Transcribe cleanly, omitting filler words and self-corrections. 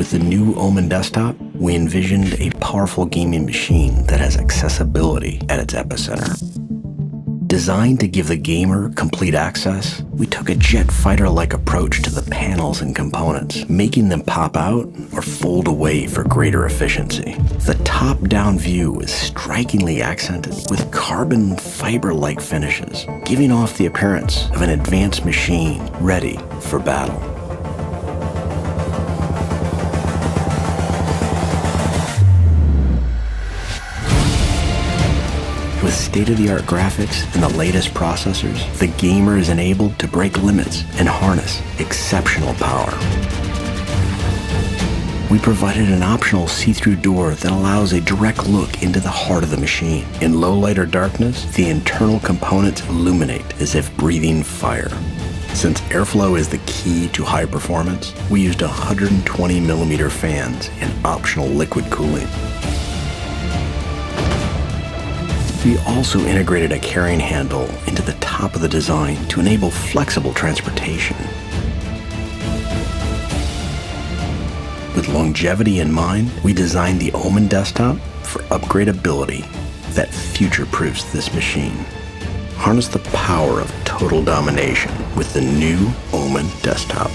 With the new OMEN desktop, we envisioned a powerful gaming machine that has accessibility at its epicenter. Designed to give the gamer complete access, we took a jet fighter-like approach to the panels and components, making them pop out or fold away for greater efficiency. The top-down view is strikingly accented with carbon fiber-like finishes, giving off the appearance of an advanced machine ready for battle. With state-of-the-art graphics and the latest processors, the gamer is enabled to break limits and harness exceptional power. We provided an optional see-through door that allows a direct look into the heart of the machine. In low light or darkness, the internal components illuminate as if breathing fire. Since airflow is the key to high performance, we used 120mm fans and optional liquid cooling. We also integrated a carrying handle into the top of the design to enable flexible transportation. With longevity in mind, we designed the OMEN desktop for upgradability that future-proofs this machine. Harness the power of total domination with the new OMEN desktop.